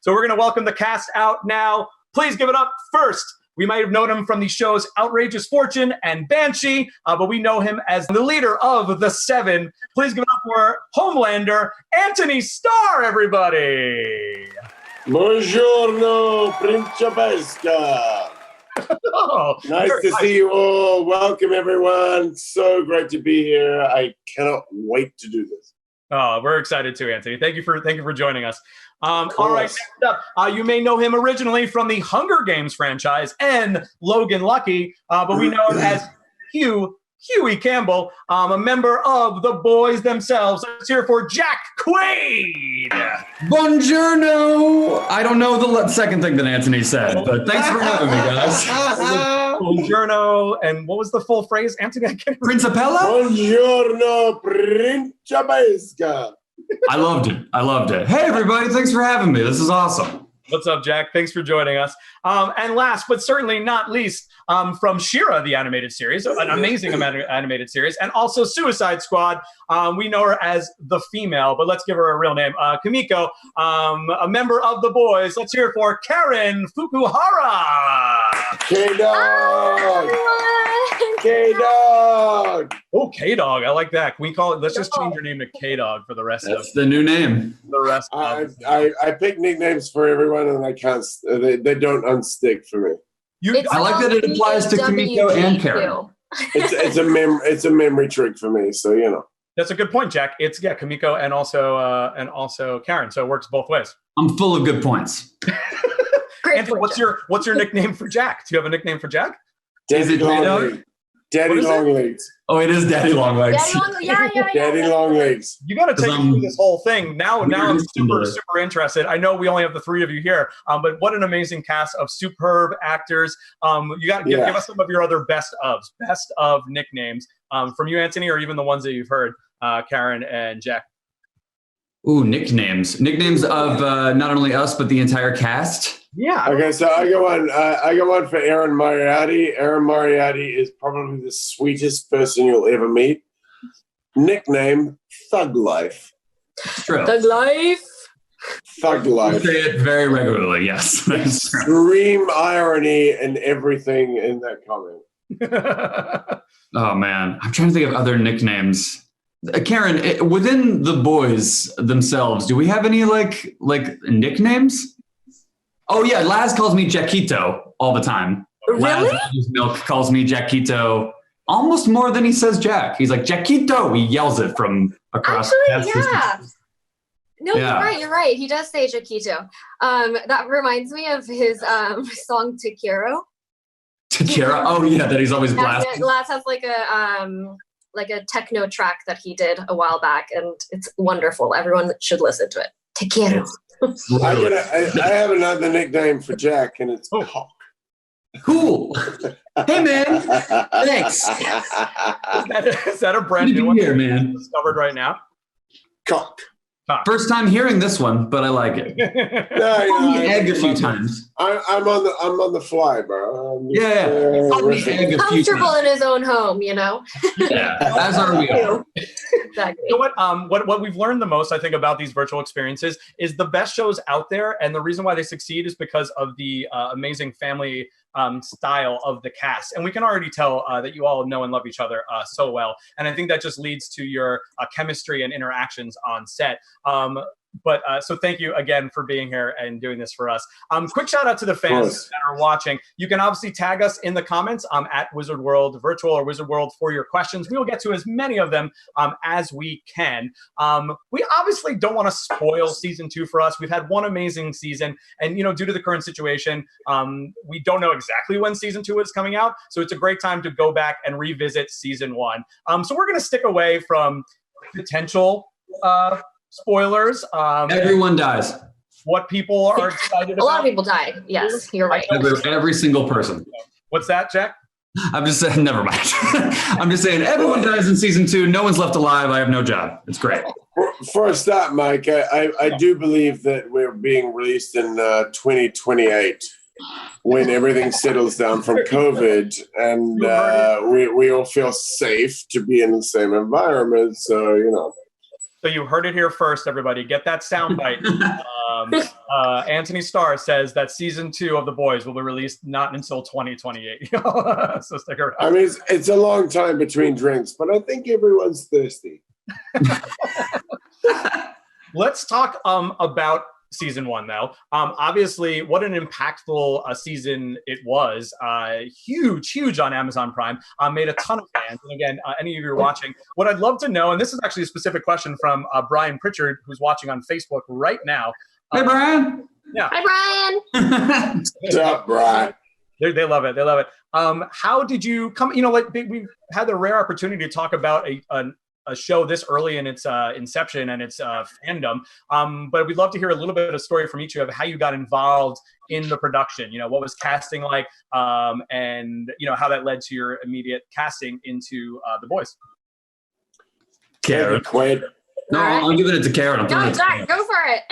So we're going to welcome the cast out now. Please give it up first. We might have known him from the shows Outrageous Fortune and Banshee, but we know him as the leader of the Seven. Please give it up for Homelander, Antony Starr, everybody. Buongiorno, Principesca. Oh, nice to see you all. Welcome, everyone. So great to be here. I cannot wait to do this. Oh, we're excited too, Antony. Thank you for joining us. All right, next up, you may know him originally from the Hunger Games franchise and Logan Lucky, but we know him as Hughie Campbell, a member of the boys themselves. Let's hear for Jack Quaid. Buongiorno. I don't know the second thing that Antony said, but thanks for having me, guys. Buongiorno, and what was the full phrase, Antony? Principella? Buongiorno, Principesca. I loved it. Hey, everybody. Thanks for having me. This is awesome. What's up, Jack? Thanks for joining us. And last, but certainly not least, from She-Ra, the animated series, an amazing animated series, and also Suicide Squad. We know her as the female, but let's give her a real name. Kimiko, a member of the boys. Let's hear it for Karen Fukuhara. K-Dog. K-Dog. Oh, K-Dog. I like that. Can we call it? Let's just change your name to K-Dog for the rest of That's the new name. The rest. I pick nicknames for everyone, and I can't. They don't unstick for me. I like that it applies to Kimiko and Karen. It's a memory trick for me. So you know. That's a good point, Jack. It's Kimiko and also Karen. So it works both ways. I'm full of good points. Anthony, what's your nickname for Jack? Do you have a nickname for Jack? Is it K-Dog? Daddy Long Legs. Oh, it is Daddy Long Legs. Daddy Long Legs. You got to take me through this whole thing. Now I'm super interested. I know we only have the three of you here, but what an amazing cast of superb actors. You got to give us some of your other best of nicknames from you, Antony, or even the ones that you've heard, Karen and Jack. Ooh, nicknames of not only us but the entire cast. Yeah. Okay, so I go on for Aaron Moriarty. Aaron Moriarty is probably the sweetest person you'll ever meet. Nickname, Thug Life. True. Thug Life. Thug Life. I say it very regularly, yes. Extreme irony in everything in that comment. Oh, man. I'm trying to think of other nicknames. Karen, within the boys themselves, do we have any like nicknames? Oh yeah, Laz calls me Jackito all the time. Really? Laz Milk calls me Jackito almost more than he says Jack. He's like Jackito. He yells it from across. Actually, yeah. No, you're right. He does say Jackito. That reminds me of his song Takiro. Takira? Oh yeah, that he's always blasting. Laz has like a techno track that he did a while back, and it's wonderful. Everyone should listen to it. Takiro. I have another nickname for Jack, and it's Cock. Cool. Hey, man. Thanks. Is that a brand new one here, man? Discovered right now? Cock. First time hearing this one, but I like it. Egg a few times. I'm on the fly, bro. Comfortable in his own home, you know. Yeah, as are we all. Exactly. You know what we've learned the most, I think, about these virtual experiences is the best shows out there, and the reason why they succeed is because of the amazing family style of the cast. And we can already tell that you all know and love each other so well. And I think that just leads to your chemistry and interactions on set. So thank you again for being here and doing this for us. Quick shout out to the fans that are watching. You can obviously tag us in the comments at Wizard World Virtual or Wizard World for your questions. We will get to as many of them as we can. We obviously don't want to spoil season 2 for us. We've had one amazing season, and due to the current situation, we don't know exactly when season 2 is coming out. So it's a great time to go back and revisit season 1. So we're going to stick away from potential spoilers. Everyone dies. What people are excited about. A lot of people died. Yes, you're right. Every single person. What's that, Jack? I'm just saying, never mind. I'm just saying, everyone dies in season 2. No one's left alive. I have no job. It's great. For a start, Mike, I do believe that we're being released in 2028 when everything settles down from COVID and we all feel safe to be in the same environment. So, So you heard it here first, everybody. Get that soundbite. Antony Starr says that season 2 of The Boys will be released not until 2028. So stick around. I mean, it's a long time between drinks, but I think everyone's thirsty. Let's talk about season 1, though. Obviously, what an impactful season it was. Huge on Amazon Prime. Made a ton of fans. And again, any of you are watching, what I'd love to know, and this is actually a specific question from Brian Pritchard, who's watching on Facebook right now. Hey, Brian. Yeah. Hi, Brian. What's up, Brian? They love it. They love it. How did you come? We've had the rare opportunity to talk about a show this early in its inception and its fandom. But we'd love to hear a little bit of a story from each of you of how you got involved in the production. What was casting like, and how that led to your immediate casting into The Boys. Karen. Quaid. No, I'm giving it to Karen. No, Jack, go for it.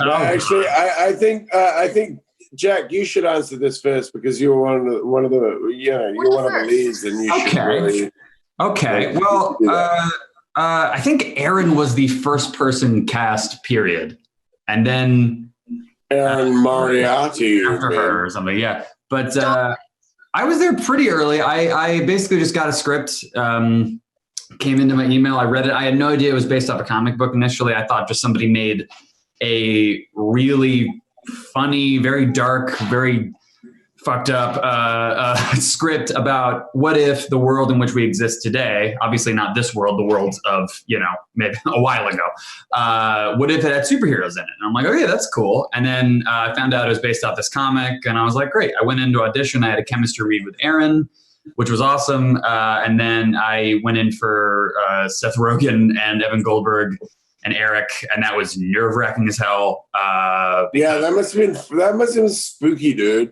Actually, I think Jack, you should answer this first because you were one of the you're one of the leads, and you should really. Okay. Well, I think Aaron was the first person cast, period. And then Aaron Moriarty after her or something, yeah. But I was there pretty early. I basically just got a script, came into my email, I read it. I had no idea it was based off a comic book initially. I thought just somebody made a really funny, very dark, very fucked up script about what if the world in which we exist today, obviously not this world, the world of, maybe a while ago, what if it had superheroes in it? And I'm like, okay, that's cool. And then I found out it was based off this comic, and I was like, great. I went into audition. I had a chemistry read with Aaron, which was awesome. And then I went in for Seth Rogen and Evan Goldberg and Eric, and that was nerve-wracking as hell. Yeah, that must have been spooky, dude.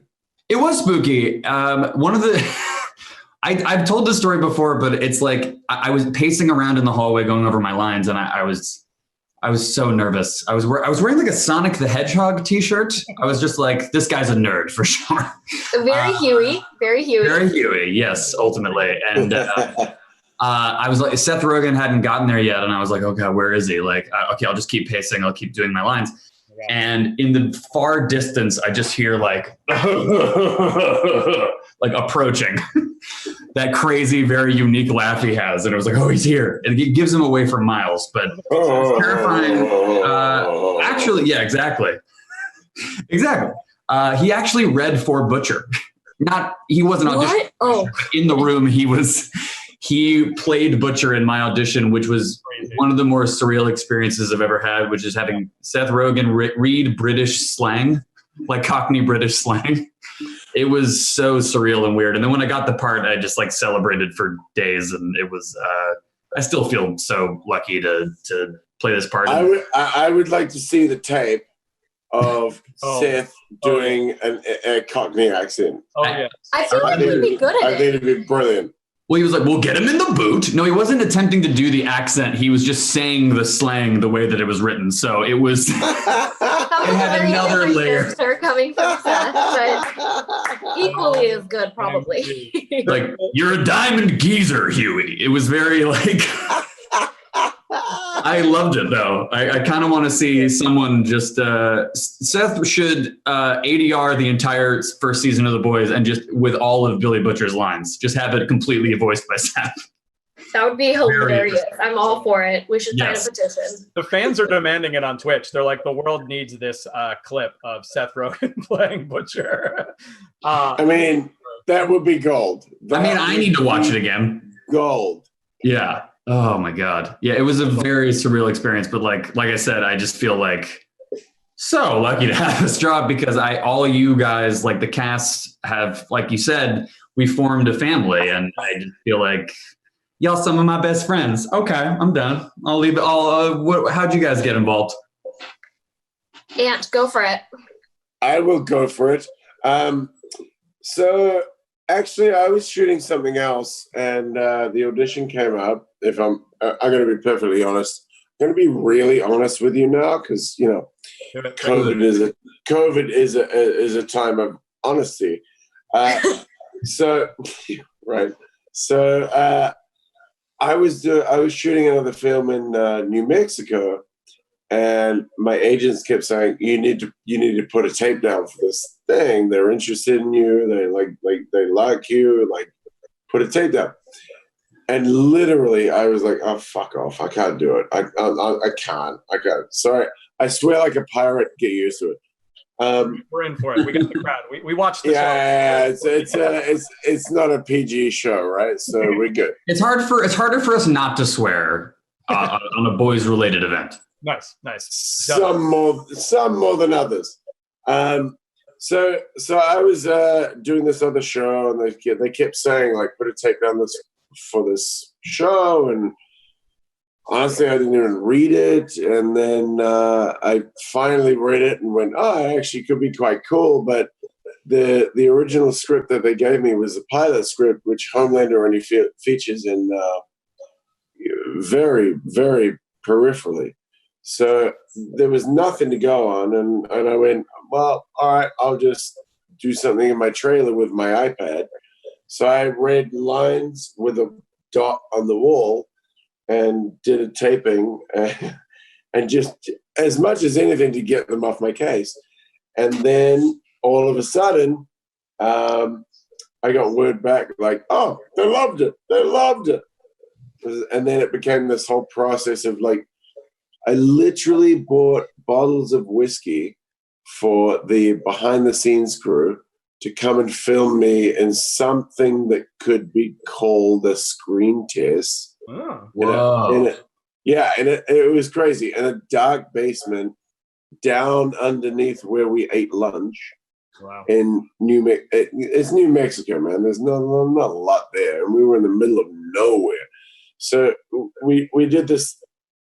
It was spooky. One of the, I've told this story before, but it's like I was pacing around in the hallway going over my lines, and I was so nervous. I was wearing like a Sonic the Hedgehog t-shirt. I was just like, this guy's a nerd for sure. Very Hughie. Very Hughie. Very Hughie, yes, ultimately. And I was like, Seth Rogen hadn't gotten there yet, and I was like, oh God, where is he? Like, okay, I'll just keep pacing. I'll keep doing my lines. And in the far distance, I just hear like approaching that crazy, very unique laugh he has. And it was like, oh, he's here. And it gives him away for miles, but it's terrifying. Actually, yeah, exactly. Exactly. He actually read for Butcher. He wasn't auditioning. Oh. In the room, he played Butcher in my audition, which was one of the more surreal experiences I've ever had, which is having Seth Rogen read British slang, like Cockney British slang. It was so surreal and weird. And then when I got the part, I just like celebrated for days, and it was, I still feel so lucky to play this part. I would like to see the tape of Seth doing a Cockney accent. Oh, yeah. I feel like he'd be good at it. I think it'd be brilliant. Well, he was like, we'll get him in the boot. No, he wasn't attempting to do the accent. He was just saying the slang the way that it was written. So it was, it had another layer. Coming from Seth, but equally as good, probably. Like, you're a diamond geezer, Hughie. It was very like, I loved it though. I kind of want to see someone just, Seth should ADR the entire first season of The Boys and just with all of Billy Butcher's lines, just have it completely voiced by Seth. That would be hilarious. I'm all for it. We should sign a petition. The fans are demanding it on Twitch. They're like, the world needs this clip of Seth Rogen playing Butcher. I mean, that would be gold. I need to watch it again. Gold. Yeah. Oh my God. Yeah, it was a very surreal experience. But like I said, I just feel like so lucky to have this job because all you guys, like the cast have, like you said, we formed a family, and I just feel like y'all some of my best friends. Okay, I'm done. I'll leave it all. How'd you guys get involved? Ant, go for it. I will go for it. So actually, I was shooting something else, and the audition came up. If I'm going to be perfectly honest, I'm going to be really honest with you now, because COVID is a time of honesty. So right. So I was shooting another film in New Mexico, and my agents kept saying, you need to put a tape down for this thing. They're interested in you. They like you. Like, put a tape down. And literally, I was like, "Oh, fuck off! I can't do it. I can't. Sorry. I swear, like a pirate. Get used to it." We're in for it. We got the crowd. We watched the show. Yeah, it's not a PG show, right? So we're good. It's harder for us not to swear on a boys related event. Nice. Some more than others. So I was doing this other show, and they kept saying, like, put a tape down for this show, and honestly, I didn't even read it. And then I finally read it and went, oh, it actually could be quite cool. But the original script that they gave me was a pilot script, which Homelander only features in very, very peripherally. So there was nothing to go on. And I went, well, all right, I'll just do something in my trailer with my iPad. So I read lines with a dot on the wall and did a taping and just as much as anything to get them off my case. And then all of a sudden, I got word back like, oh, they loved it. They loved it. And then it became this whole process of like, I literally bought bottles of whiskey for the behind the scenes crew to come and film me in something that could be called a screen test. Oh, wow. It was crazy. In a dark basement down underneath where we ate lunch. Wow. In it's New Mexico, man. There's not a lot there. And we were in the middle of nowhere. So we did this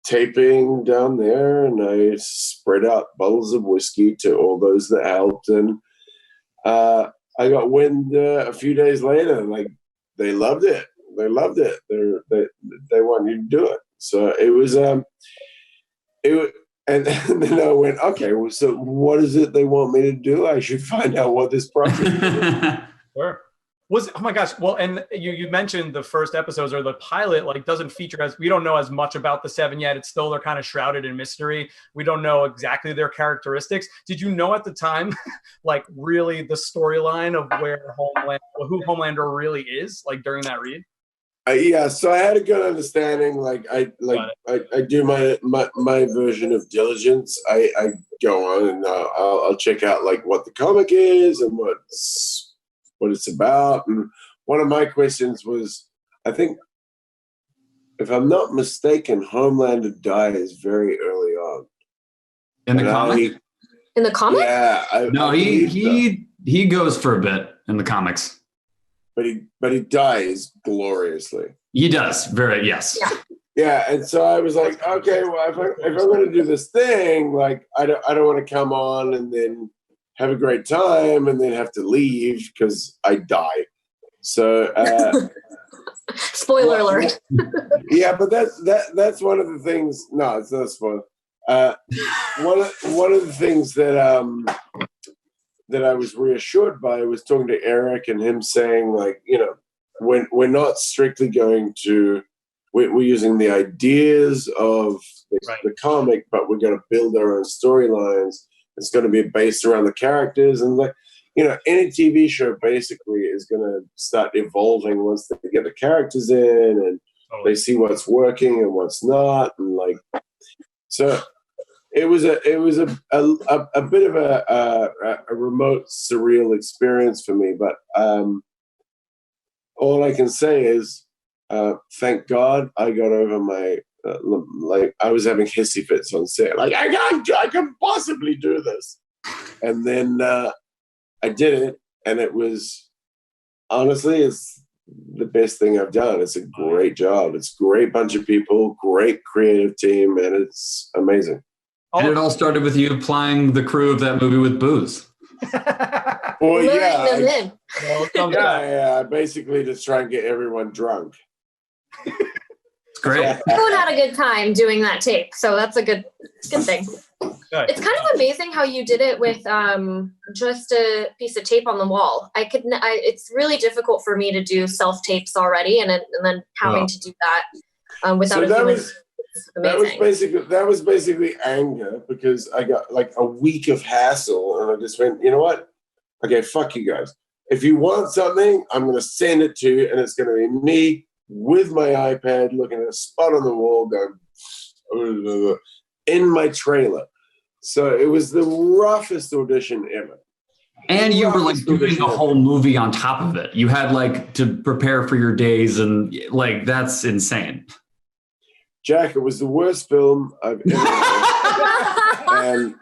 taping down there, and I spread out bottles of whiskey to all those that helped. And I got wind a few days later, like they loved it. They loved it. They want you to do it. So it was and then I went, okay, well, so what is it they want me to do? I should find out what this project is. Sure. Oh my gosh. Well, and you mentioned the first episodes or the pilot, like doesn't feature we don't know as much about the Seven yet. It's still, they're kind of shrouded in mystery. We don't know exactly their characteristics. Did you know at the time, like really the storyline of who Homelander really is, like during that read? Yeah, so I had a good understanding. I do my version of diligence. I go on and I'll check out like what the comic is and what it's about. And one of my questions was, I think, if I'm not mistaken, Homelander dies very early on. In the comic? In the comic? Yeah. He goes for a bit in the comics. But he dies gloriously. He does. Yes. Yeah, and so I was like, okay, well, if I'm going to do this thing, like I don't want to come on and then have a great time and then have to leave because I die. So spoiler alert. Yeah, but that's one of the things. No, it's not a spoiler. One of the things that I was reassured by was talking to Eric and him saying, like, you know, we're not strictly going to, we're using the ideas of the comic, but we're going to build our own storylines. It's going to be based around the characters. And, like, you know, any TV show basically is going to start evolving once they get the characters in and they see what's working and what's not. And, like, so it was a bit of a remote, surreal experience for me. But all I can say is, thank God I got over my like I was having hissy fits on set. Like I can possibly do this, and then I did it, and it was honestly it's the best thing I've done. It's a great job. It's a great bunch of people, great creative team, and it's amazing. And it all started with you applying the crew of that movie with booze. Well, yeah, I basically just try and get everyone drunk. It's great. Everyone had a good time doing that tape, so that's a good thing. It's kind of amazing how you did it with just a piece of tape on the wall. It's really difficult for me to do self tapes already, and then having to do that without a human. That was basically anger, because I got like a week of hassle, and I just went, you know what? Okay, fuck you guys. If you want something, I'm going to send it to you, and it's going to be me with my iPad looking at a spot on the wall going in my trailer. So it was the roughest audition ever. And you were like doing a whole movie on top of it. You had like to prepare for your days, and like that's insane. Jack, it was the worst film I've ever done. And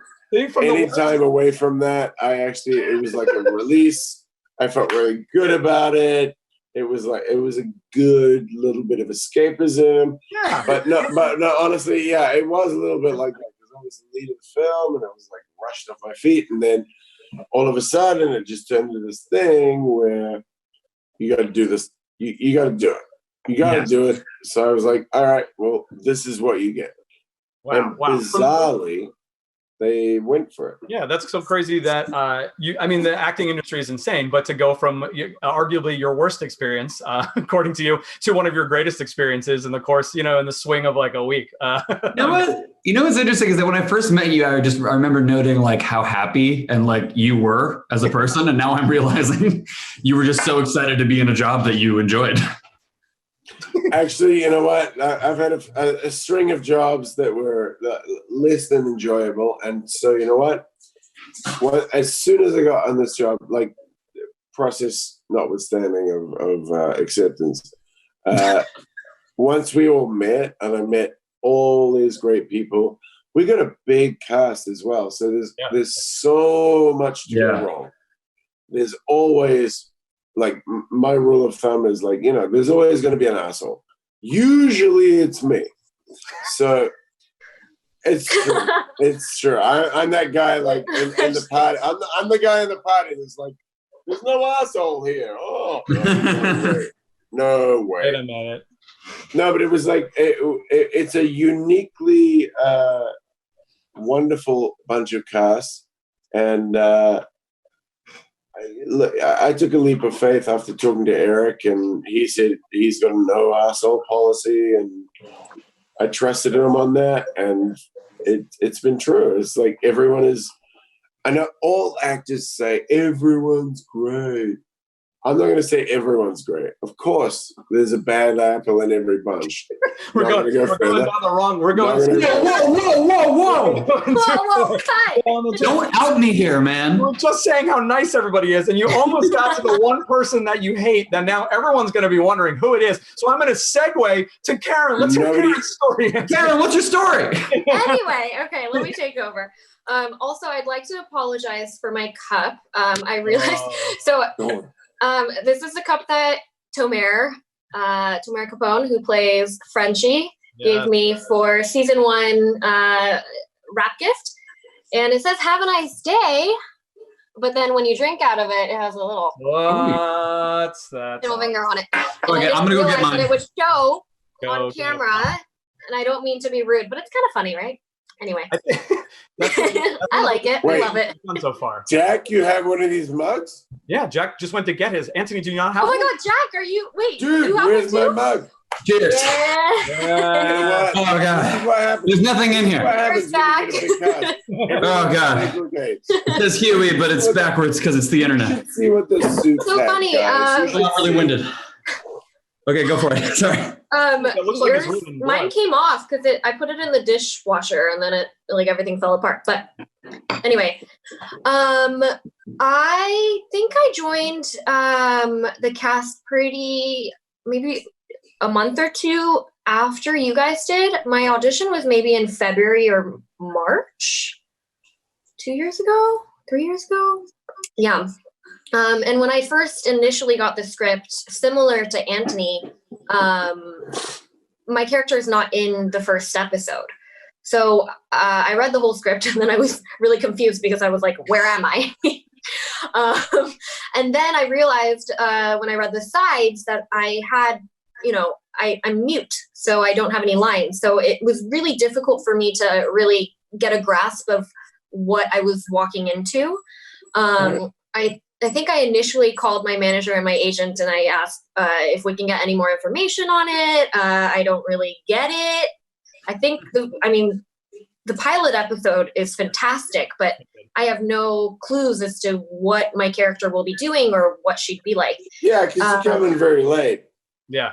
any time away from that, it was like a release. I felt really good about it. It was a good little bit of escapism. Yeah. But no, honestly, yeah, it was a little bit like that, because I was the lead of the film, and I was like rushed off my feet, and then all of a sudden it just turned into this thing where you got to do this. You got to do it. You got to do it. So I was like, all right, well, this is what you get. Wow. Bizarrely, they went for it. Yeah, that's so crazy that the acting industry is insane, but to go from arguably your worst experience, according to you, to one of your greatest experiences in the course, in the swing of like a week. You know what's interesting is that when I first met you, I remember noting like how happy and like you were as a person, and now I'm realizing you were just so excited to be in a job that you enjoyed. Actually, you know what? I've had a string of jobs that were less than enjoyable. And so, you know what? As soon as I got on this job, like process notwithstanding of acceptance, once we all met, and I met all these great people, we got a big cast as well. So there's so much to go wrong. There's always... like my rule of thumb is like, there's always going to be an asshole. Usually it's me. So it's true. It's true. I'm that guy like in the party. I'm the guy in the party that's like, there's no asshole here. Oh, no way. Wait a minute. No, but it was like, it's a uniquely wonderful bunch of casts. And, I took a leap of faith after talking to Eric, and he said he's got a no asshole policy, and I trusted him on that, and it's been true. It's like everyone is. I know all actors say everyone's great. I'm not going to say everyone's great. Of course, there's a bad apple in every bunch. We're going down the wrong. We're going. Whoa! Cut! Don't out me here, man. We're just saying how nice everybody is, and you almost got to the one person that you hate. That now everyone's going to be wondering who it is. So I'm going to segue to Karen. Let's hear Karen's story. Karen, what's your story? Anyway, okay, let me take over. Also, I'd like to apologize for my cup. I realized this is the cup that Tomer Capone, who plays Frenchie, gave me for season 1 wrap gift. And it says, "Have a nice day." But then when you drink out of it, it has a little middle finger on it. Okay, I'm going to go get mine. It would show on camera. And I don't mean to be rude, but it's kind of funny, right? Anyway. I like it. Wait, I love it. So far. Jack, you have one of these mugs? Yeah, Jack just went to get his. Anthony, do you not have one? one? Oh my God, Jack, are you... Wait, dude, you have where's my mug? Cheers. Yeah. Oh, God. There's nothing in here. Where's Jack? Oh, God. It says Hughie, but it's backwards because it's the internet. See what the suit so funny. I'm really winded. Okay, go for it. Sorry. Mine came off because I put it in the dishwasher and then it everything fell apart. But anyway, I think I joined the cast maybe a month or two after you guys did. My audition was maybe in February or March, 2 years ago, 3 years ago. Yeah. And when I first initially got the script, similar to Antony, my character is not in the first episode. So I read the whole script and then I was really confused because I was like, where am I? And then I realized when I read the sides that I had, I'm mute, so I don't have any lines. So it was really difficult for me to really get a grasp of what I was walking into. I think I initially called my manager and my agent and I asked if we can get any more information on it. I don't really get it. I think, the pilot episode is fantastic, but I have no clues as to what my character will be doing or what she'd be like. Yeah, because you come in very late. Yeah.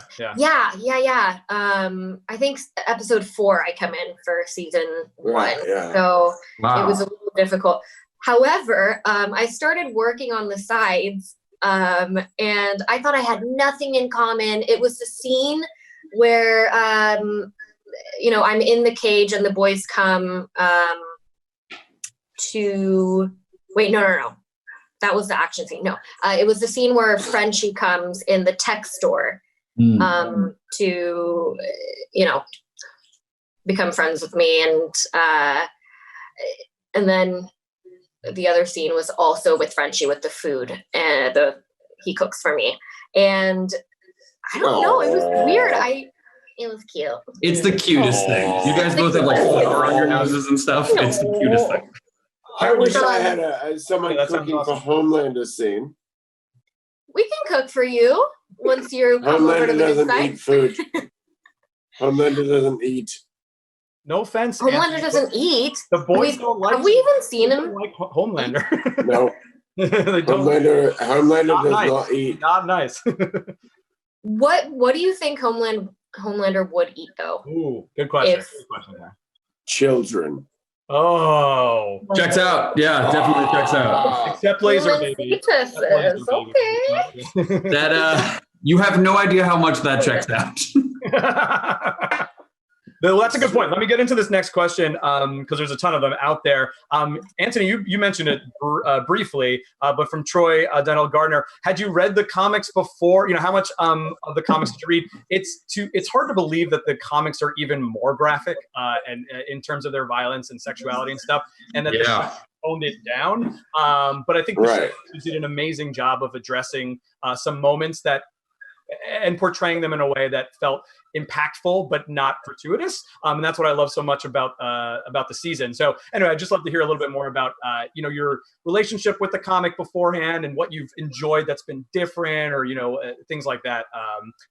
I think episode 4 I come in for season 1. Yeah. So it was a little difficult. However, I started working on the sides, and I thought I had nothing in common. It was the scene where, I'm in the cage and the boys come to... Wait, no. That was the action scene. No, it was the scene where Frenchie comes in the tech store to, become friends with me. And then... the other scene was also with Frenchie with the food and he cooks for me. And I don't know, it was weird. It was cute. It's the cutest thing. You guys both have like flour on your noses and stuff. No. It's the cutest thing. I wish I had someone cooking for Homelander scene. We can cook for you once you come over to the doesn't eat food. Homelander doesn't eat. No offense. Homelander doesn't eat. The boys don't like. Have we even seen him? Like Homelander. No. They don't. Homelander does not eat. Not nice. What do you think Homelander would eat though? Ooh, good question. Good question there. Children. Oh, checks out. Yeah, definitely checks out. Except laser baby. Okay. That you have no idea how much that checks out. Well, that's a good point. Let me get into this next question because there's a ton of them out there. Antony, you mentioned it briefly, but from Troy Donnell Gardner, had you read the comics before? How much of the comics did you read? It's hard to believe that the comics are even more graphic and in terms of their violence and sexuality and stuff, and that they toned it down. But I think the show did an amazing job of addressing some moments that and portraying them in a way that felt impactful but not gratuitous, and that's what I love so much about the season. So anyway, I'd just love to hear a little bit more about your relationship with the comic beforehand and what you've enjoyed that's been different, or things like that.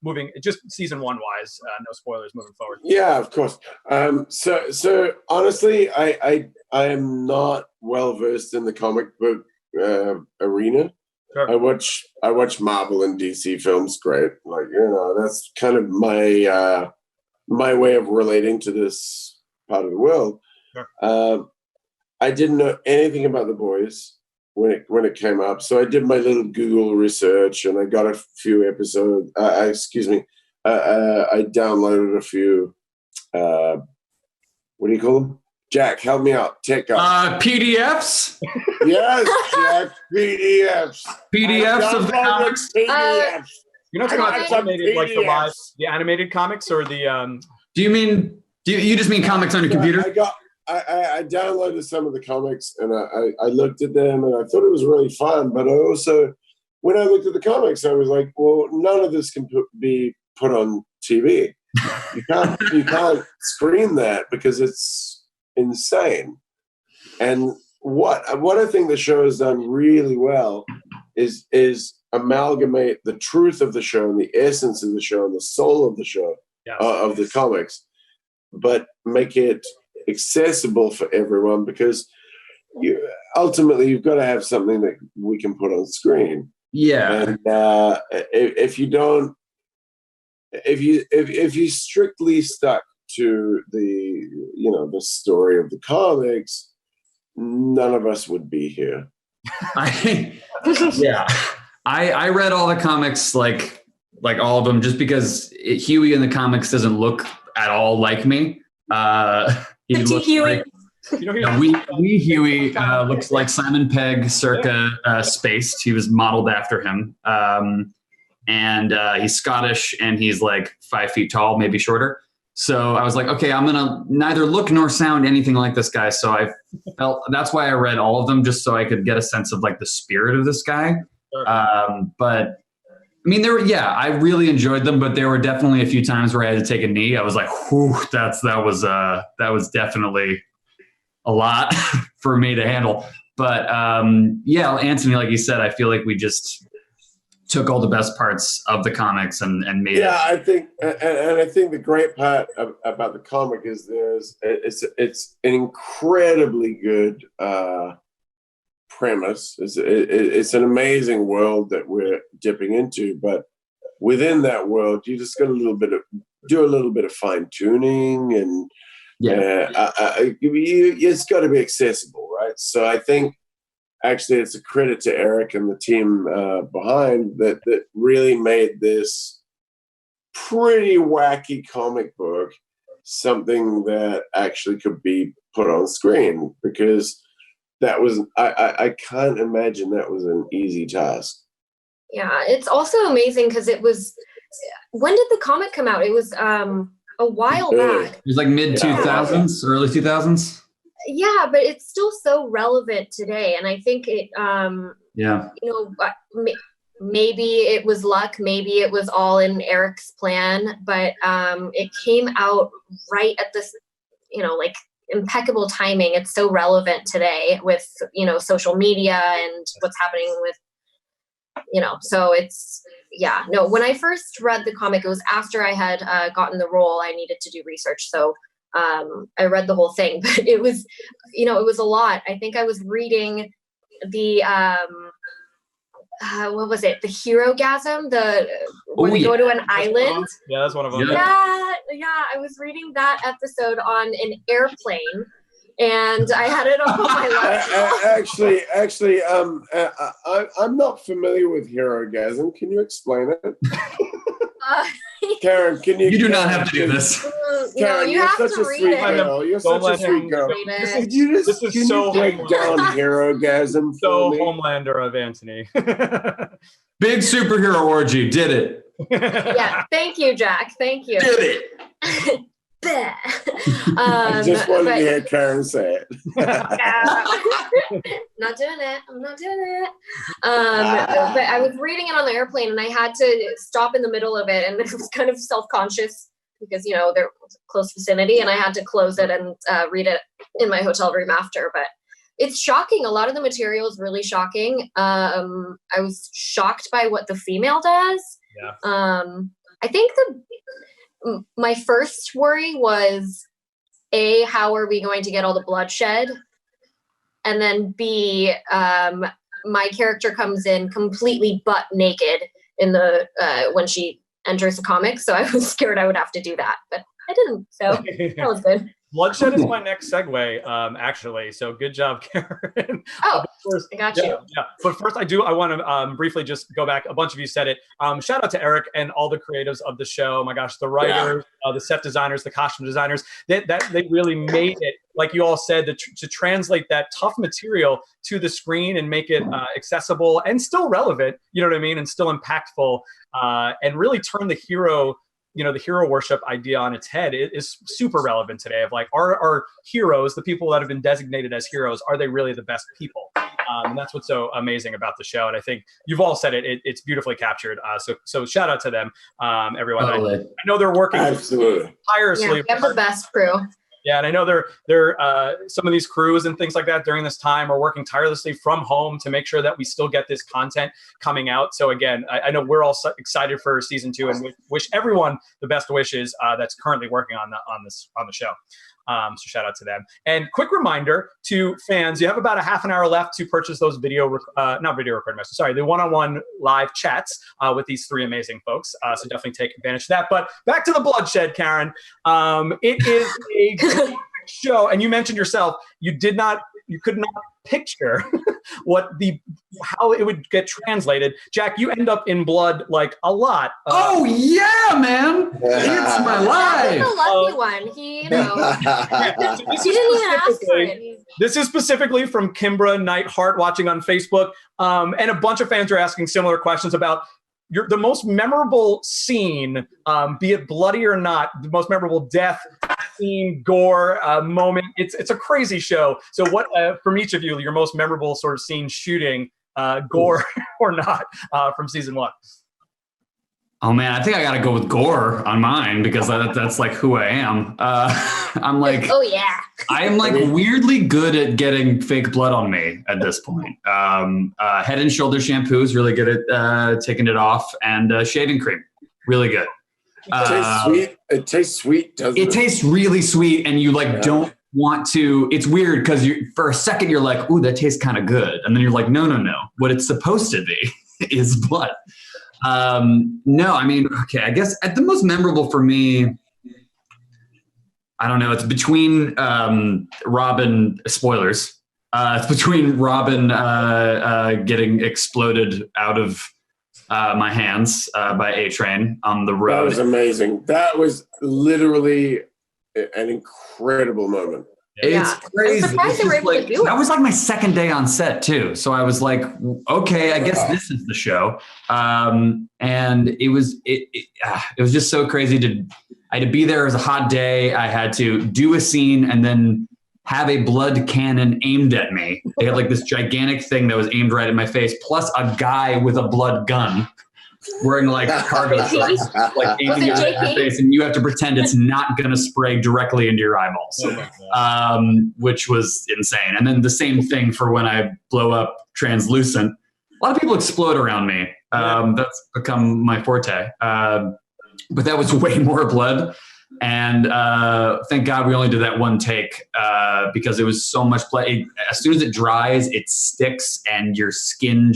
Moving just season 1 wise, no spoilers moving forward. Yeah, of course. So honestly, I am not well versed in the comic book arena. Sure. I watch Marvel and DC films. Great, that's kind of my way of relating to this part of the world. Sure. I didn't know anything about the boys when it came up, so I did my little Google research and I got a few episodes. I downloaded a few. What do you call them? Jack, help me out. Tech guy. PDFs? Yes, Jack, PDFs. PDFs of the comics? PDFs. You're not talking about animated, like the animated comics or the... Do you just mean comics on your computer? I downloaded some of the comics and I looked at them and I thought it was really fun, but I also, when I looked at the comics, I was like, well, none of this can be put on TV. You can't screen that because it's insane. And what I think the show has done really well is amalgamate the truth of the show and the essence of the show and the soul of the show, of the comics, but make it accessible for everyone, because ultimately you've got to have something that we can put on screen. And if you strictly stuck to the story of the comics, none of us would be here. I read all the comics, like all of them, just because Hughie in the comics doesn't look at all like me. He looks Hughie. Like wee Hughie looks like Simon Pegg circa Spaced. He was modeled after him. And he's Scottish and he's like 5 feet tall, maybe shorter. So I was like, okay, I'm going to neither look nor sound anything like this guy. So I felt that's why I read all of them, just so I could get a sense of like the spirit of this guy. Sure. But I mean, I really enjoyed them, but there were definitely a few times where I had to take a knee. I was like, whew, that was definitely a lot for me to handle. But yeah, Antony, like you said, I feel like we just took all the best parts of the comics and made it. I think, and I think the great part about the comic is it's an incredibly good premise. It's an amazing world that we're dipping into, but within that world, you just got do a little bit of fine tuning, and it's got to be accessible, right? So I think actually it's a credit to Eric and the team behind that really made this pretty wacky comic book something that actually could be put on screen, because that was I can't imagine that was an easy task. Yeah, it's also amazing because it was, when did the comic come out? It was a while back. It was like mid 2000s, early 2000s. Yeah, but it's still so relevant today, and I think it maybe it was luck, maybe it was all in Eric's plan, but it came out right at this, like, impeccable timing. It's so relevant today with social media and what's happening with so it's when I first read the comic, it was after I had gotten the role. I needed to do research, so I read the whole thing, but it was it was a lot. I think I was reading the what was it, the Hero-gasm, where they go to an island. Yeah, that's one of them. Yeah, I was reading that episode on an airplane, and I had it on my laptop. Actually, I'm not familiar with Hero-gasm. Can you explain it? Karen, can you? You do not have to do this. Karen, you you're have such to a read sweet it. girl. You're such a sweet girl. This is so break down Hero-gasm so for me? Homelander of Antony. Big superhero orgy. Did it. Yeah, thank you, Jack. Thank you. Did it. I just wanted to hear Karen say it. Not doing it. I'm not doing it. But I was reading it on the airplane, and I had to stop in the middle of it, and it was kind of self-conscious because they're close vicinity, and I had to close it and read it in my hotel room after. But it's shocking. A lot of the material is really shocking. I was shocked by what the female does. Yeah. I think my first worry was, A, how are we going to get all the bloodshed? And then B, my character comes in completely butt naked in the when she enters the comic, so I was scared I would have to do that, but I didn't, so that was good. Bloodshed is my next segue, actually. So good job, Karen. Oh, first, I got you. Yeah. But first, I want to briefly just go back. A bunch of you said it. Shout out to Eric and all the creatives of the show. Oh my gosh, the writers, the set designers, the costume designers. They really made it, like you all said, to translate that tough material to the screen and make it accessible and still relevant. You know what I mean? And still impactful, and really turn the hero. The hero worship idea on its head is super relevant today. Of like, are heroes, the people that have been designated as heroes, are they really the best people? And that's what's so amazing about the show. And I think you've all said it's beautifully captured. So shout out to them, everyone. Totally. I know they're working tirelessly. Yeah, we have the best crew. Yeah, and I know they're some of these crews and things like that during this time are working tirelessly from home to make sure that we still get this content coming out. So again, I know we're all excited for season 2 and wish everyone the best wishes that's currently working on the show. So shout out to them. And quick reminder to fans, you have about a half an hour left to purchase those the one-on-one live chats with these 3 amazing folks. So definitely take advantage of that. But back to the bloodshed, Karen. It is a great show. And you mentioned yourself, you could not picture how it would get translated. Jack, you end up in blood like a lot. Oh yeah, man! It's my life. That's the lucky one. He didn't even ask for it. This is specifically from Kimbra Nightheart watching on Facebook, and a bunch of fans are asking similar questions about the most memorable scene, be it bloody or not, the most memorable death scene, gore moment. It's a crazy show. So what, from each of you, your most memorable sort of scene shooting, gore or not, from season 1? Oh man, I think I gotta go with gore on mine because that's like who I am. I'm like, oh yeah, I am like weirdly good at getting fake blood on me at this point. Head and Shoulder shampoo is really good at taking it off, and shaving cream, really good. It tastes sweet. It tastes sweet, doesn't it? It tastes really sweet, and you like don't want to. It's weird because you for a second you're like, ooh, that tastes kind of good, and then you're like, no. What it's supposed to be is blood. No, I mean, okay, I guess at the most memorable for me, I don't know, it's between Robin, spoilers, it's between Robin getting exploded out of my hands by A-Train on the road. That was amazing. That was literally an incredible moment. It's crazy. I'm surprised they were able to do it. That was like my second day on set too. So I was like, okay, I guess this is the show. And it was just so crazy I had to be there. It was a hot day. I had to do a scene and then have a blood cannon aimed at me. They had like this gigantic thing that was aimed right at my face, plus a guy with a blood gun wearing like cargo shorts, like aiming at your face, and you have to pretend it's not going to spray directly into your eyeballs, which was insane. And then the same thing for when I blow up translucent. A lot of people explode around me. That's become my forte. But that was way more blood. And thank God we only did that one take because it was so much blood. As soon as it dries, it sticks and your skin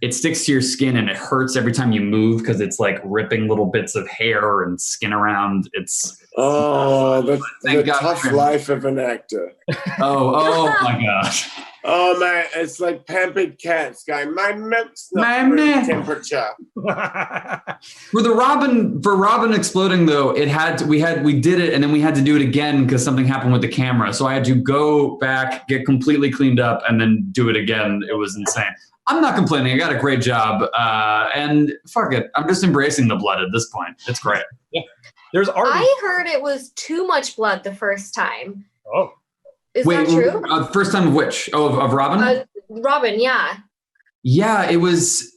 it sticks to your skin and it hurts every time you move because it's like ripping little bits of hair and skin around. It's the tough life of an actor. Oh my gosh. Oh man, it's like pampered cats going, my milk's not room temperature. For Robin exploding though, we did it and then we had to do it again because something happened with the camera. So I had to go back, get completely cleaned up, and then do it again. It was insane. I'm not complaining. I got a great job. And fuck it. I'm just embracing the blood at this point. It's great. Yeah. I heard it was too much blood the first time. Oh. Is that true? First time of which? Oh, of Robin? Robin, yeah. Yeah, it was.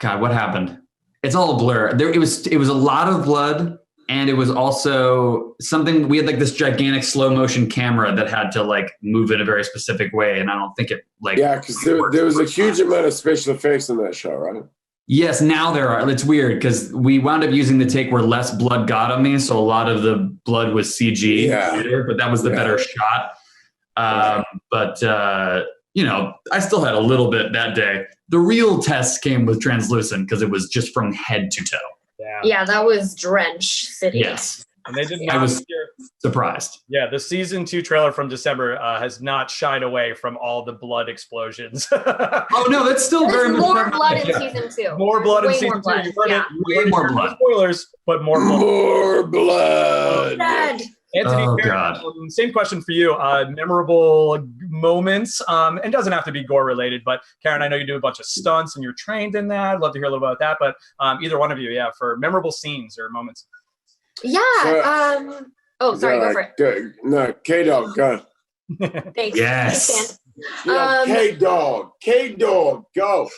God, what happened? It's all a blur. It was a lot of blood, and it was also something. We had like this gigantic slow motion camera that had to like move in a very specific way, and I don't think it like. Yeah, because there was a huge amount of special effects in that show, right? Yes, now there are. It's weird because we wound up using the take where less blood got on me, so a lot of the blood was CG later, but that was the better shot. But I still had a little bit that day. The real test came with translucent because it was just from head to toe. Yeah, that was Drench City. Yes. And they did not. I was surprised. Yeah, the season 2 trailer from December has not shied away from all the blood explosions. Oh no, that's still very much more blood in season 2. More blood in season 2. You heard it. Way more blood. Spoilers, but more blood. More blood. Antony, God. Same question for you. Memorable moments, and doesn't have to be gore related, but Karen, I know you do a bunch of stunts and you're trained in that. I'd love to hear a little about that, but either one of you, for memorable scenes or moments. Yeah. Sorry, go for it. Go. No, K-Dog, go. Thanks. Yes. K-Dog, go.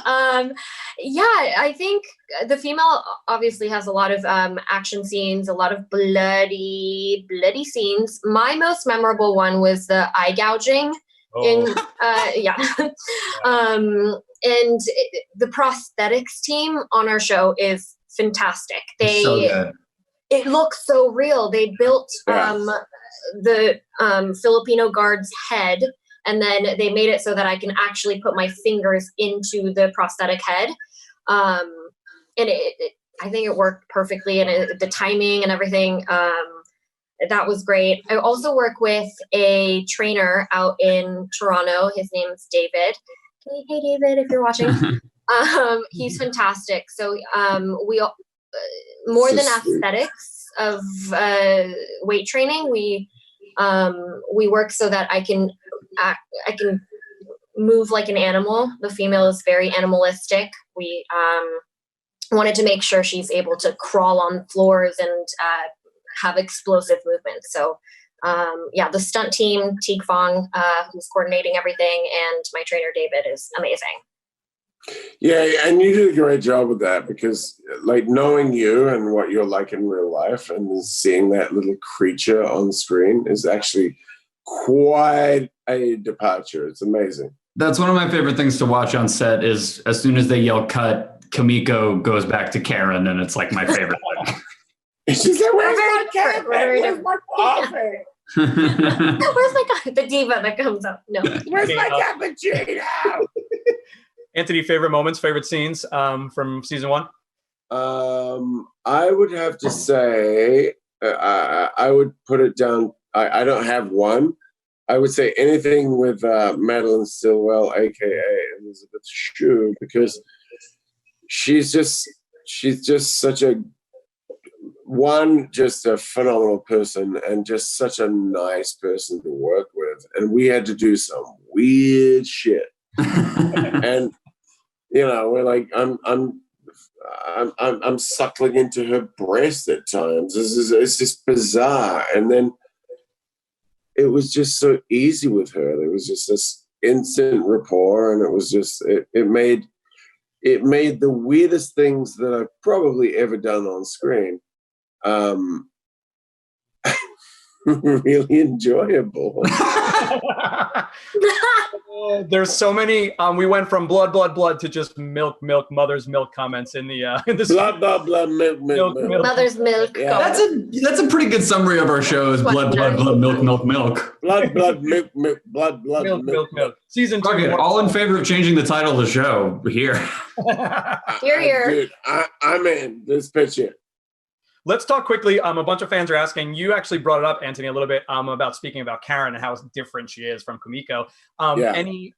I think the female obviously has a lot of action scenes, a lot of bloody scenes. My most memorable one was the eye gouging. And the prosthetics team on our show is fantastic. It looks so real. They built the Filipino guard's head, and then they made it so that I can actually put my fingers into the prosthetic head. And I think it worked perfectly, and the timing and everything, that was great. I also work with a trainer out in Toronto. His name's David. Hey, David, if you're watching. He's fantastic. So we more than aesthetics of weight training, we work so that I can move like an animal. The female is very animalistic. We wanted to make sure she's able to crawl on floors and have explosive movement. So the stunt team, Teague Fong, who's coordinating everything, and my trainer David is amazing. Yeah, and you did a great job with that because, like, knowing you and what you're like in real life and seeing that little creature on screen is actually quite a departure. It's amazing. That's one of my favorite things to watch on set is as soon as they yell cut, Kimiko goes back to Karen, and it's like my favorite thing. She's like, where's my cat? Where's my coffee? Where's the diva that comes up? No. Where's my cappuccino? Anthony, favorite moments, favorite scenes from season 1? I would have to say, I would put it down. I don't have one. I would say anything with Madeline Stillwell, aka Elizabeth Shue, because she's just such a phenomenal person and just such a nice person to work with. And we had to do some weird shit. And we're like, I'm suckling into her breast at times. It's just bizarre. And then it was just so easy with her. There was just this instant rapport, and it was just it made the weirdest things that I've probably ever done on screen really enjoyable. There's so many. We went from blood to just milk, mother's milk comments in the blood, milk. Mother's milk. Yeah. That's a pretty good summary of our show. Is blood, milk. Blood, milk. Season 2. Okay, all in favor of changing the title of the show here. Here. Dude, I'm in. This pitch it. Let's talk quickly. A bunch of fans are asking. You actually brought it up, Antony, a little bit about speaking about Karen and how different she is from Kimiko. Any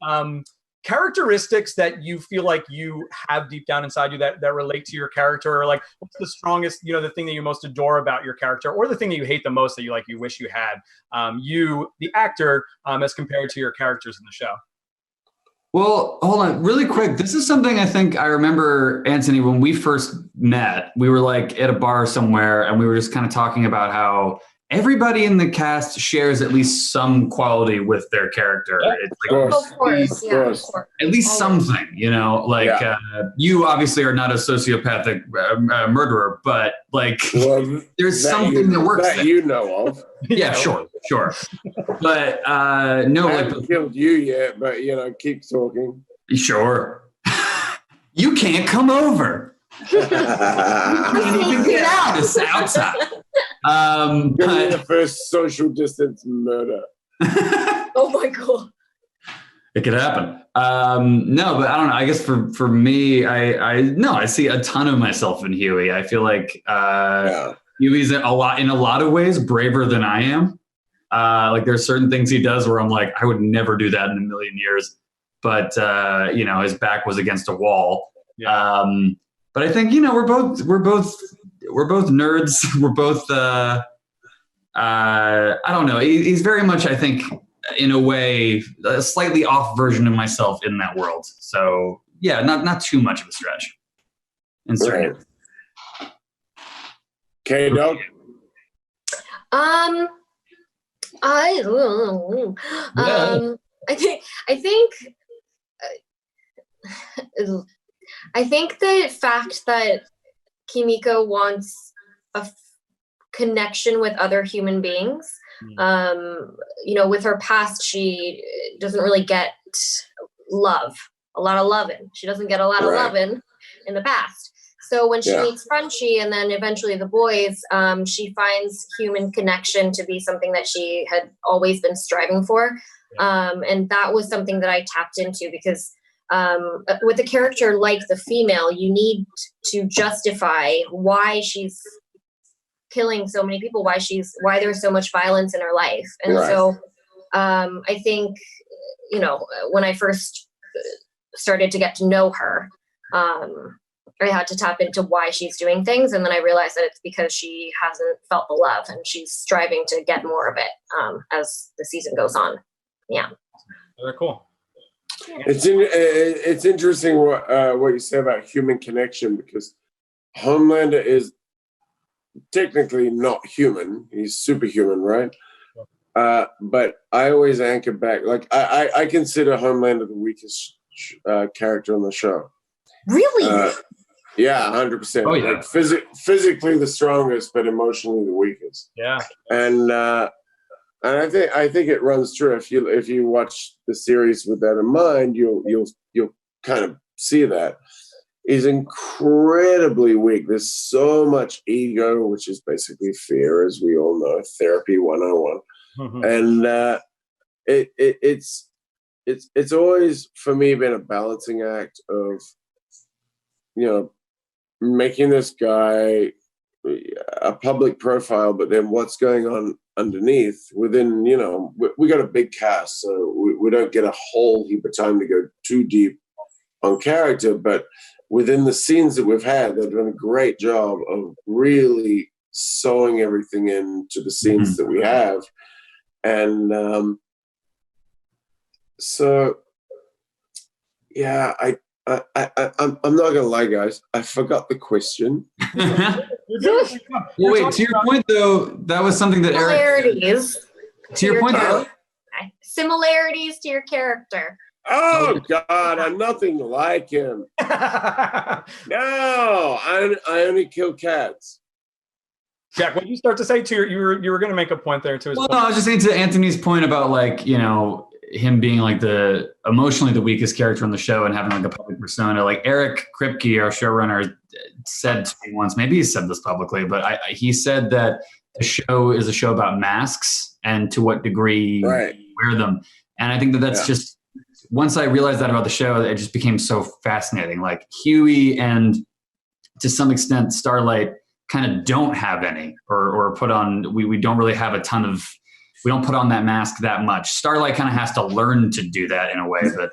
characteristics that you feel like you have deep down inside you that relate to your character, or like what's the strongest, the thing that you most adore about your character, or the thing that you hate the most that you wish you had, you, the actor, as compared to your characters in the show? Well, hold on really quick. This is something I think I remember, Antony, when we first met, we were like at a bar somewhere and we were just kind of talking about how everybody in the cast shares at least some quality with their character. It's like, of course. at least something, you obviously are not a sociopathic murderer, but there's something that works that you know of. Yeah, sure. But no, I haven't killed you yet, but keep talking. Sure. You can't come over. You can't even get out. It's outside. But the first social distance murder. Oh my God. It could happen. No, but I don't know. I guess for me, I see a ton of myself in Hughie. I feel like Hughie's in a lot of ways braver than I am. There's certain things he does where I'm like, I would never do that in a million years. But his back was against a wall. Yeah. But I think we're both nerds. We're both I don't know. He's very much, I think, in a way, a slightly off version of myself in that world. So yeah, not too much of a stretch. Right. Okay, Doug. I think the fact that Kimiko wants a connection with other human beings, with her past, she doesn't really get a lot of loving. She doesn't get a lot of loving in the past. So when she meets Frenchie and then eventually the boys, she finds human connection to be something that she had always been striving for. And that was something that I tapped into because with a character like the female, you need to justify why she's killing so many people, why there's so much violence in her life. And so I think, when I first started to get to know her, I had to tap into why she's doing things. And then I realized that it's because she hasn't felt the love and she's striving to get more of it as the season goes on. Yeah. Very cool. It's interesting what you say about human connection, because Homelander is technically not human. He's superhuman, right? But I always anchor back. I consider Homelander the weakest character on the show. Really? Yeah, 100%. Oh, yeah. Like physically the strongest, but emotionally the weakest. Yeah. And I think it runs true. If you watch the series with that in mind, you'll kind of see that. He's incredibly weak. There's so much ego, which is basically fear, as we all know, therapy 101. And it's always for me been a balancing act of, making this guy a public profile, but then what's going on underneath within, we got a big cast, so we don't get a whole heap of time to go too deep on character, but within the scenes that we've had, they've done a great job of really sewing everything into the scenes that we have. And so, yeah, I'm not gonna lie, guys. I forgot the question. Well, wait, to your point though, that was something that Similarities. To your point though, similarities to your character. Oh God, I'm nothing like him. No, I only kill cats. Jack, what did you start to say to you were going to make a point there to his point. No, I was just saying to Anthony's point about him being like the emotionally the weakest character on the show and having like a public persona. Like Eric Kripke, our showrunner, said to me once, maybe he said this publicly, but he said that the show is a show about masks and to what degree you wear them. And I think that's just, once I realized that about the show, it just became so fascinating. Like Hughie and to some extent Starlight kind of don't have any or put on, we don't really have a ton of, we don't put on that mask that much. Starlight kind of has to learn to do that in a way that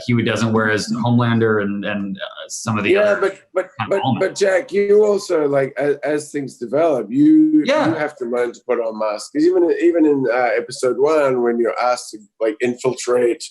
Hughie doesn't, whereas Homelander and some of the other. But Jack, you also like as things develop, you have to learn to put on masks. Because even in episode 1, when you're asked to like infiltrate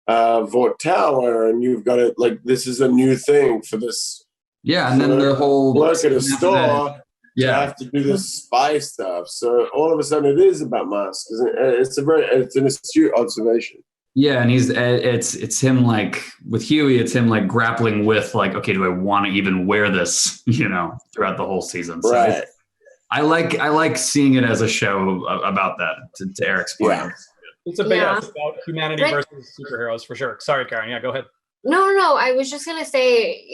Vought Tower, and you've got it like this is a new thing for this. Yeah, and then the whole work at a store. You have to do this spy stuff. So all of a sudden, it is about masks. It's an astute observation. Yeah, and it's him like with Hughie, it's him like grappling with like, okay, do I want to even wear this? Throughout the whole season. So right. I like seeing it as a show about that. To Eric's point. Yeah. It's a big about humanity versus superheroes for sure. Sorry, Karen. Yeah, go ahead. No. I was just gonna say,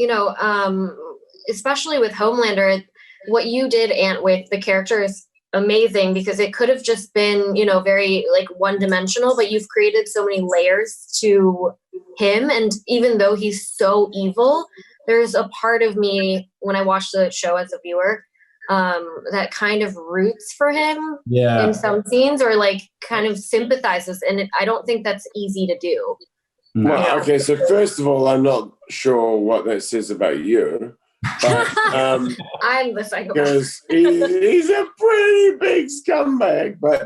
especially with Homelander, what you did, Ant, with the character is amazing because it could have just been, very like one-dimensional, but you've created so many layers to him. And even though he's so evil, there's a part of me when I watch the show as a viewer that kind of roots for him in some scenes or like kind of sympathizes. And I don't think that's easy to do. Well, okay, so first of all, I'm not sure what that says about you. But, I'm the psychopath. Because he's a pretty big scumbag. But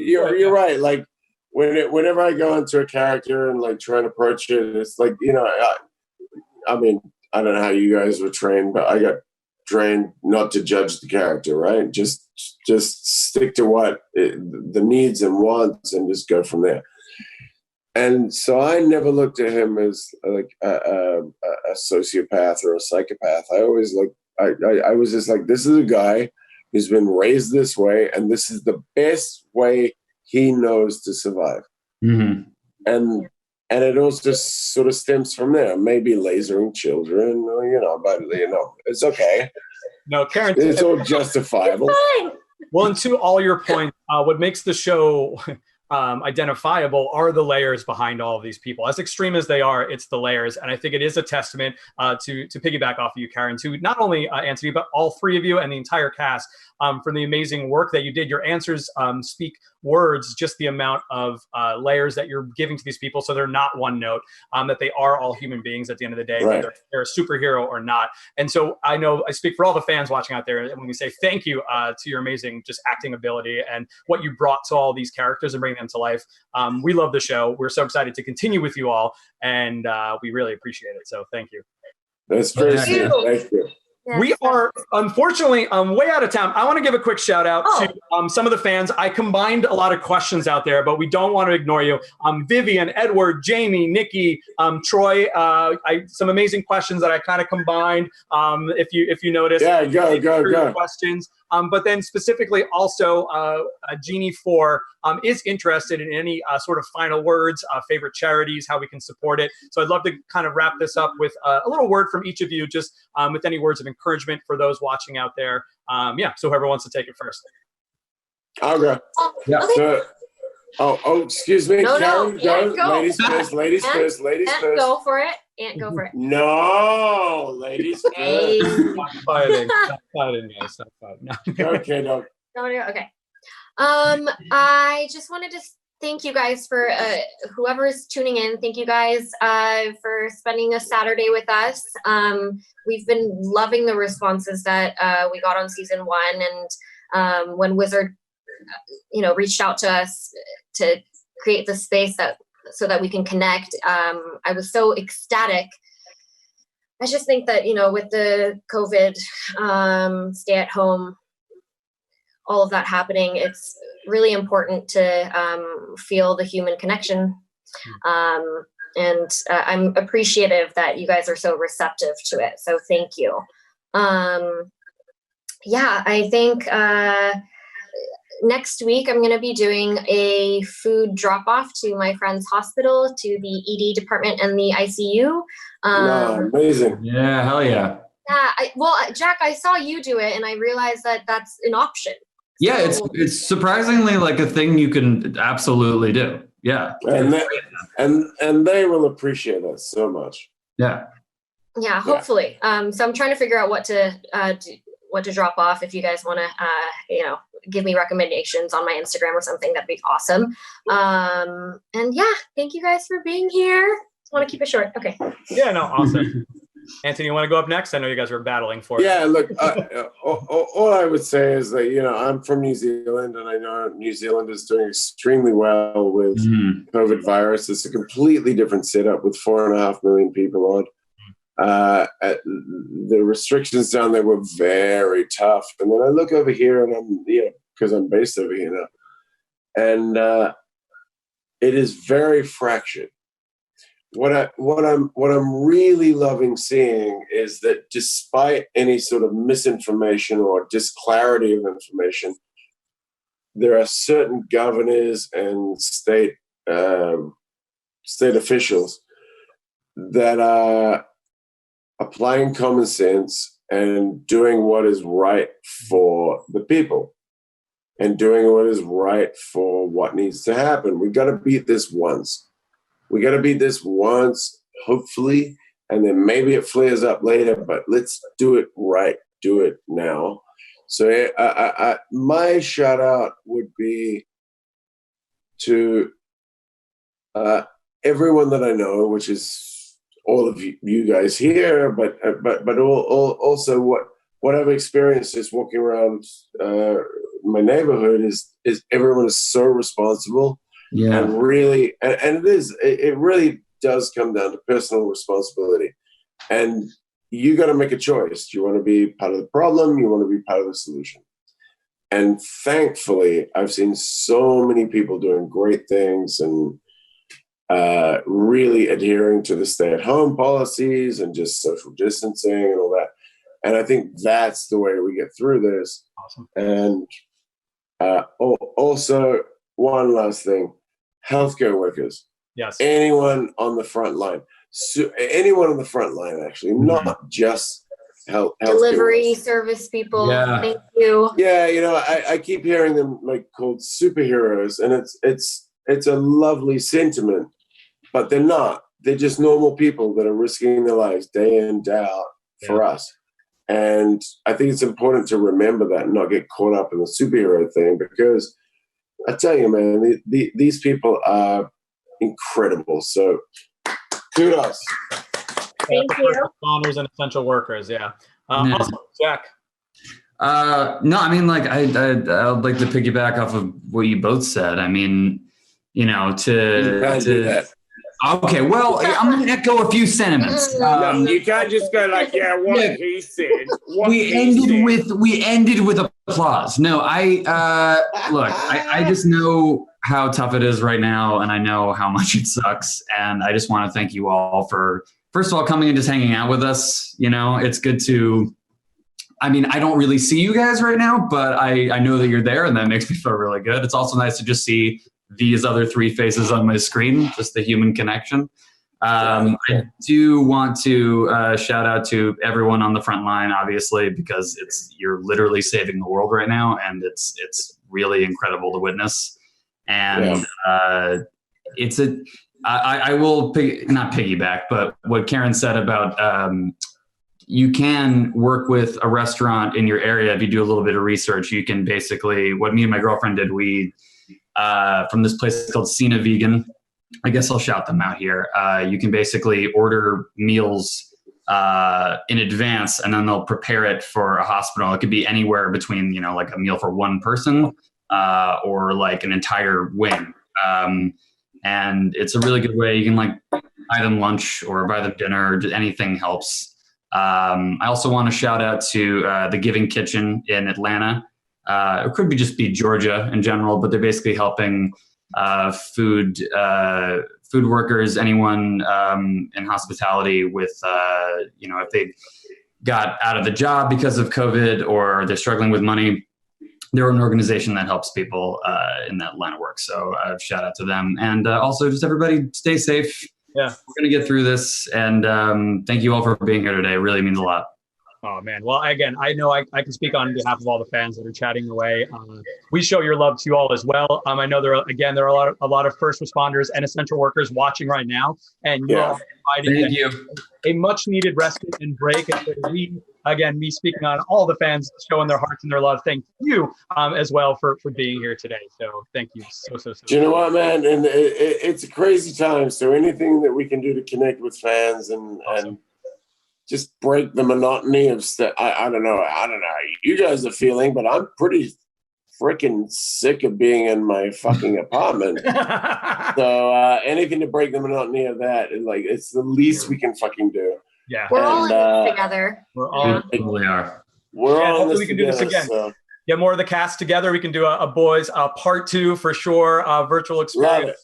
you're right. Like whenever I go into a character and like try and approach it, it's like I mean, I don't know how you guys were trained, but I got trained not to judge the character, right? Just stick to what the needs and wants, and just go from there. And so I never looked at him as like a sociopath or a psychopath. I always I was just like, this is a guy who's been raised this way, and this is the best way he knows to survive. Mm-hmm. And it all just sort of stems from there. Maybe lasering children, but it's okay. No, Karen, it's all justifiable. Well, and to all your points, what makes the show identifiable are the layers behind all of these people. As extreme as they are, it's the layers. And I think it is a testament to piggyback off of you, Karen, to not only Antony, but all three of you and the entire cast for the amazing work that you did. Your answers speak words, just the amount of layers that you're giving to these people, so they're not one note, that they are all human beings at the end of the day, whether they're a superhero or not. And so I know I speak for all the fans watching out there, and when we say thank you to your amazing just acting ability and what you brought to all these characters and bringing them to life. We love the show. We're so excited to continue with you all, and we really appreciate it. So thank you. That's very sweet. Thank you. Yes. We are unfortunately way out of time. I want to give a quick shout out to some of the fans. I combined a lot of questions out there, but we don't want to ignore you. Vivian, Edward, Jamie, Nikki, Troy. Some amazing questions that I kind of combined. If you notice, go. Questions. But then specifically also Jeannie 4 is interested in any sort of final words, favorite charities, how we can support it. So I'd love to kind of wrap this up with a little word from each of you, just with any words of encouragement for those watching out there. So whoever wants to take it first. I'll go. Yeah. So, excuse me. No, Karen, go. Ladies first. Ladies first. Go for it. Aunt, go for it. No, ladies first. Stop fighting, guys. Stop fighting. No. Okay, no. Okay. I just wanted to thank you guys for whoever's tuning in. Thank you guys for spending a Saturday with us. We've been loving the responses that we got on season 1, and when Wizard, reached out to us to create the space so that we can connect. I was so ecstatic. I just think that, with the COVID stay at home, all of that happening, it's really important to feel the human connection. And I'm appreciative that you guys are so receptive to it. So thank you. I think next week I'm going to be doing a food drop-off to my friend's hospital, to the ED department and the ICU. Amazing. Yeah, hell yeah. Yeah, Jack, I saw you do it, and I realized that that's an option. Yeah, it's surprisingly like a thing you can absolutely do. Yeah, and they will appreciate that so much. Yeah. Yeah, hopefully. So I'm trying to figure out what to drop off. If you guys want to, give me recommendations on my Instagram or something, that'd be awesome. And thank you guys for being here. Just want to keep it short. Okay. Yeah, no, awesome. Anthony, you want to go up next? I know you guys were battling for it. Yeah, look, all I would say is that, I'm from New Zealand, and I know New Zealand is doing extremely well with COVID virus. It's a completely different setup with 4.5 million people on. The restrictions down there were very tough. And then I look over here, and I'm, because I'm based over here now, and it is very fractured. What I'm really loving seeing is that despite any sort of misinformation or disclarity of information, there are certain governors and state officials that are applying common sense and doing what is right for the people and doing what is right for what needs to happen. We've got to beat this once. We got to beat this once, hopefully, and then maybe it flares up later, but let's do it right. Do it now. So my shout out would be to everyone that I know, which is all of you guys here, but also what I've experienced is walking around my neighborhood is everyone is so responsible. Yeah, and really, and it really does come down to personal responsibility, and you got to make a choice. Do you want to be part of the problem? You want to be part of the solution? And thankfully, I've seen so many people doing great things and really adhering to the stay-at-home policies and just social distancing and all that. And I think that's the way we get through this. Awesome. And also, one last thing. Healthcare workers. Yes. Anyone on the front line. So anyone on the front line, actually, not just health delivery service people. Yeah. Thank you. Yeah, I keep hearing them called superheroes, and it's a lovely sentiment, but they're not. They're just normal people that are risking their lives day in, day out for us. And I think it's important to remember that and not get caught up in the superhero thing, because I tell you, man, these people are incredible. So, kudos. Thank you. Responders and essential workers. Yeah. Awesome. Jack. No, I mean, I'd like to piggyback off of what you both said. I mean, to Okay, well, I'm going to echo a few sentiments. No, you can't just go like, yeah, what he said. We ended with applause. No, I just know how tough it is right now, and I know how much it sucks. And I just want to thank you all for, first of all, coming and just hanging out with us. You know, it's good to, I mean, I don't really see you guys right now, but I know that you're there, and that makes me feel really good. It's also nice to just see these other three faces on my screen, just the human connection. I do want to shout out to everyone on the front line, obviously, because you're literally saving the world right now, and it's really incredible to witness. And I will not piggyback, but what Karen said about you can work with a restaurant in your area if you do a little bit of research. You can basically, what me and my girlfriend did, we from this place called Cena Vegan. I guess I'll shout them out here. You can basically order meals in advance, and then they'll prepare it for a hospital. It could be anywhere between, you know, like a meal for one person or like an entire wing. And it's a really good way. You can like buy them lunch or buy them dinner. Anything helps. I also want to shout out to the Giving Kitchen in Atlanta. It could just be Georgia in general, but they're basically helping food workers, anyone in hospitality with, you know, if they got out of the job because of COVID or they're struggling with money, they're an organization that helps people in that line of work. So shout out to them. And also just everybody stay safe. Yeah, we're going to get through this. And thank you all for being here today. It really means a lot. Oh, man. Well, again, I know I can speak on behalf of all the fans that are chatting away. We show your love to you all as well. I know there are a lot of first responders and essential workers watching right now. And you're all providing a much needed respite and break. And so me speaking on all the fans showing their hearts and their love, thank you as well for being here today. So thank you so. Do you know what, man? And it's a crazy time. So anything that we can do to connect with fans and just break the monotony of stuff. I don't know how you guys are feeling, but I'm pretty freaking sick of being in my fucking apartment. So anything to break the monotony of that, it's the least we can fucking do. Yeah, we're all in this together. We're all in this. We can do this again. So. Get more of the cast together. We can do a boys part 2 for sure. Virtual experience.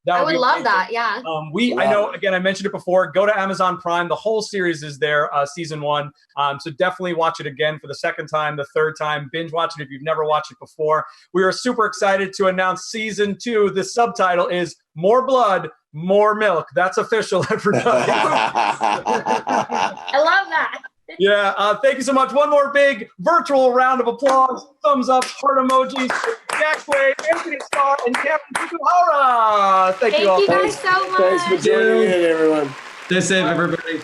I would love that. Yeah. I know, again, I mentioned it before. Go to Amazon Prime. The whole series is there, season 1. So definitely watch it again for the second time, the third time. Binge watch it if you've never watched it before. We are super excited to announce season 2. The subtitle is More Blood, More Milk. That's official, everybody. I love that. Yeah, thank you so much. One more big virtual round of applause, thumbs up, heart emojis. Jack Quaid, Antony Starr, and Karen Fukuhara. Thank you all. Thank you guys so much. Thanks for joining in, everyone. Stay safe, everybody.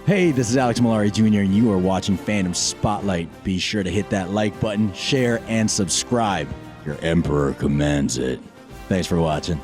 Hey, this is Alex Malari Jr., and you are watching Fandom Spotlight. Be sure to hit that like button, share, and subscribe. Your Emperor commands it. Thanks for watching.